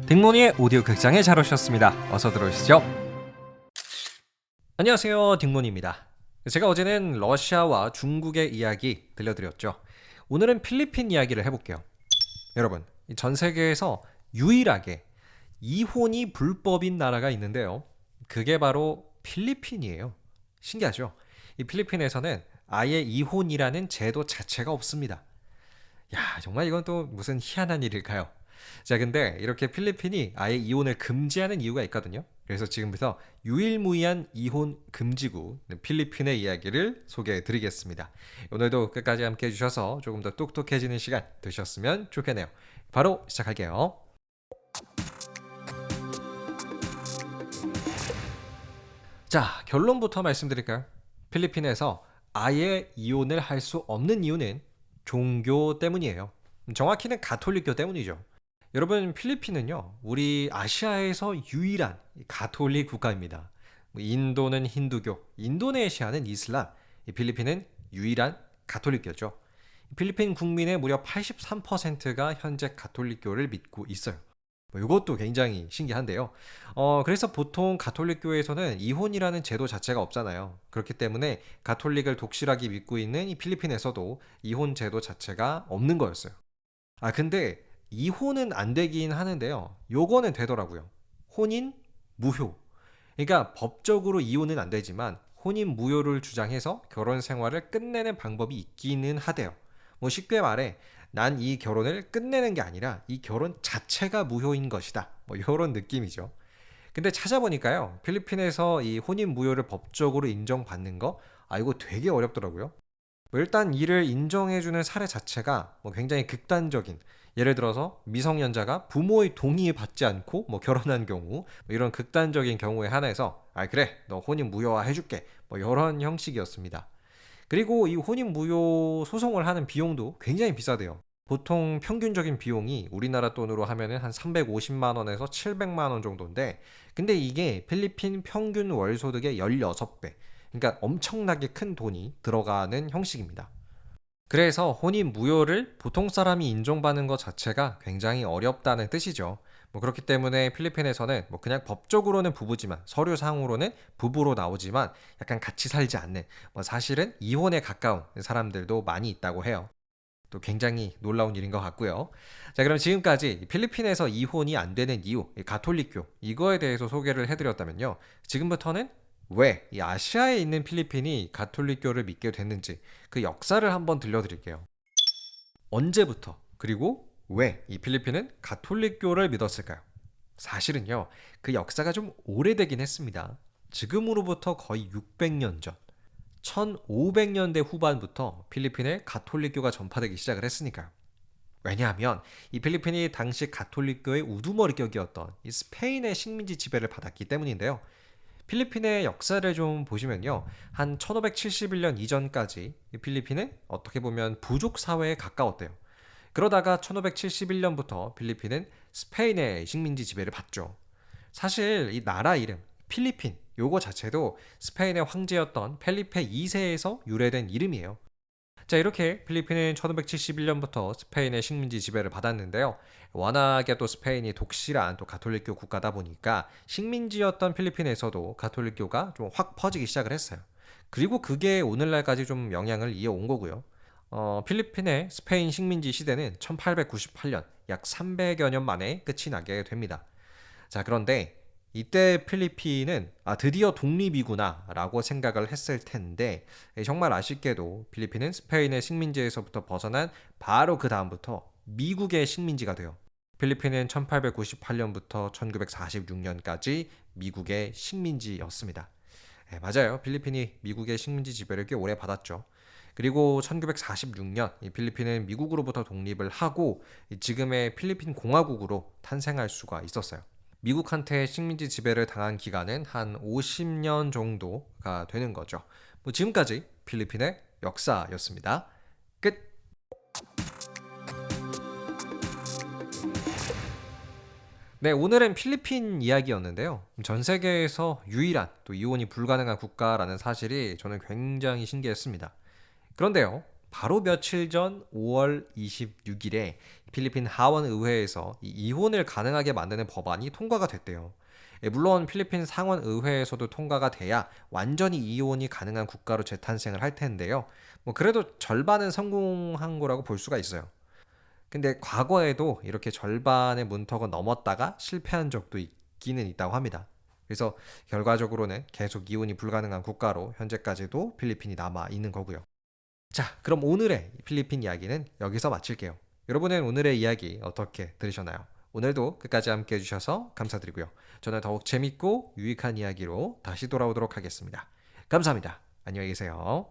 딩모니의 오디오 극장에 잘 오셨습니다. 어서 들어오시죠. 안녕하세요, 딩모니입니다. 제가 어제는 러시아와 중국의 이야기 들려드렸죠. 오늘은 필리핀 이야기를 해볼게요. 여러분, 전 세계에서 유일하게 이혼이 불법인 나라가 있는데요. 그게 바로 필리핀이에요. 신기하죠? 이 필리핀에서는 아예 이혼이라는 제도 자체가 없습니다. 야, 정말 이건 또 무슨 희한한 일일까요? 자, 근데 이렇게 필리핀이 아예 이혼을 금지하는 이유가 있거든요. 그래서 지금부터 유일무이한 이혼 금지구 필리핀의 이야기를 소개해 드리겠습니다. 오늘도 끝까지 함께 해주셔서 조금 더 똑똑해지는 시간 되셨으면 좋겠네요. 바로 시작할게요. 자, 결론부터 말씀드릴까요? 필리핀에서 아예 이혼을 할 수 없는 이유는 종교 때문이에요. 정확히는 가톨릭교 때문이죠. 여러분, 필리핀은요, 우리 아시아에서 유일한 가톨릭 국가입니다. 인도는 힌두교, 인도네시아는 이슬람, 필리핀은 유일한 가톨릭교죠. 필리핀 국민의 무려 83%가 현재 가톨릭교를 믿고 있어요. 이것도 굉장히 신기한데요. 그래서 보통 가톨릭교에서는 이혼이라는 제도 자체가 없잖아요. 그렇기 때문에 가톨릭을 독실하게 믿고 있는 이 필리핀에서도 이혼 제도 자체가 없는 거였어요. 아, 근데 이혼은 안 되긴 하는데요. 요거는 되더라고요. 혼인 무효. 그러니까 법적으로 이혼은 안 되지만 혼인 무효를 주장해서 결혼 생활을 끝내는 방법이 있기는 하대요. 뭐 쉽게 말해 난 이 결혼을 끝내는 게 아니라 이 결혼 자체가 무효인 것이다. 뭐 이런 느낌이죠. 근데 찾아보니까요. 필리핀에서 이 혼인 무효를 법적으로 인정받는 거 이거 되게 어렵더라고요. 뭐 일단 이를 인정해주는 사례 자체가 뭐 굉장히 극단적인, 예를 들어서 미성년자가 부모의 동의 받지 않고 뭐 결혼한 경우, 뭐 이런 극단적인 경우에 한해서 그래 너 혼인 무효화 해줄게, 뭐 이런 형식이었습니다. 그리고 이 혼인 무효 소송을 하는 비용도 굉장히 비싸대요. 보통 평균적인 비용이 우리나라 돈으로 하면은 한 350만 원에서 700만 원 정도인데, 근데 이게 필리핀 평균 월 소득의 16배. 그러니까 엄청나게 큰 돈이 들어가는 형식입니다. 그래서 혼인 무효를 보통 사람이 인정받는 것 자체가 굉장히 어렵다는 뜻이죠. 뭐 그렇기 때문에 필리핀에서는 뭐 그냥 법적으로는 부부지만 서류상으로는 부부로 나오지만 약간 같이 살지 않는, 뭐 사실은 이혼에 가까운 사람들도 많이 있다고 해요. 또 굉장히 놀라운 일인 것 같고요. 자, 그럼 지금까지 필리핀에서 이혼이 안 되는 이유, 가톨릭교 이거에 대해서 소개를 해드렸다면요. 지금부터는 왜 이 아시아에 있는 필리핀이 가톨릭교를 믿게 됐는지 그 역사를 한번 들려드릴게요. 언제부터 그리고 왜 이 필리핀은 가톨릭교를 믿었을까요? 사실은요, 그 역사가 좀 오래되긴 했습니다. 지금으로부터 거의 600년 전, 1500년대 후반부터 필리핀에 가톨릭교가 전파되기 시작을 했으니까요. 왜냐하면 이 필리핀이 당시 가톨릭교의 우두머리격이었던 이 스페인의 식민지 지배를 받았기 때문인데요. 필리핀의 역사를 좀 보시면요. 한 1571년 이전까지 이 필리핀은 어떻게 보면 부족 사회에 가까웠대요. 그러다가 1571년부터 필리핀은 스페인의 식민지 지배를 받죠. 사실 이 나라 이름 필리핀 요거 자체도 스페인의 황제였던 펠리페 2세에서 유래된 이름이에요. 자, 이렇게 필리핀은 1571년부터 스페인의 식민지 지배를 받았는데요. 워낙에 또 스페인이 독실한 또 가톨릭교 국가다 보니까 식민지였던 필리핀에서도 가톨릭교가 좀 확 퍼지기 시작을 했어요. 그리고 그게 오늘날까지 좀 영향을 이어온 거고요. 필리핀의 스페인 식민지 시대는 1898년, 약 300여 년 만에 끝이 나게 됩니다. 자, 그런데 이때 필리핀은 드디어 독립이구나 라고 생각을 했을 텐데, 정말 아쉽게도 필리핀은 스페인의 식민지에서부터 벗어난 바로 그 다음부터 미국의 식민지가 돼요. 필리핀은 1898년부터 1946년까지 미국의 식민지였습니다. 맞아요. 필리핀이 미국의 식민지 지배를 꽤 오래 받았죠. 그리고 1946년 이 필리핀은 미국으로부터 독립을 하고 지금의 필리핀 공화국으로 탄생할 수가 있었어요. 미국한테 식민지 지배를 당한 기간은 한 50년 정도가 되는 거죠. 뭐 지금까지 필리핀의 역사였습니다. 끝. 네, 오늘은 필리핀 이야기였는데요. 전 세계에서 유일한 또 이혼이 불가능한 국가라는 사실이 저는 굉장히 신기했습니다. 그런데요, 바로 며칠 전 5월 26일에 필리핀 하원 의회에서 이 이혼을 가능하게 만드는 법안이 통과가 됐대요. 물론 필리핀 상원 의회에서도 통과가 돼야 완전히 이혼이 가능한 국가로 재탄생을 할 텐데요. 뭐 그래도 절반은 성공한 거라고 볼 수가 있어요. 근데 과거에도 이렇게 절반의 문턱을 넘었다가 실패한 적도 있기는 있다고 합니다. 그래서 결과적으로는 계속 이혼이 불가능한 국가로 현재까지도 필리핀이 남아 있는 거고요. 자, 그럼 오늘의 필리핀 이야기는 여기서 마칠게요. 여러분은 오늘의 이야기 어떻게 들으셨나요? 오늘도 끝까지 함께 해주셔서 감사드리고요. 저는 더욱 재밌고 유익한 이야기로 다시 돌아오도록 하겠습니다. 감사합니다. 안녕히 계세요.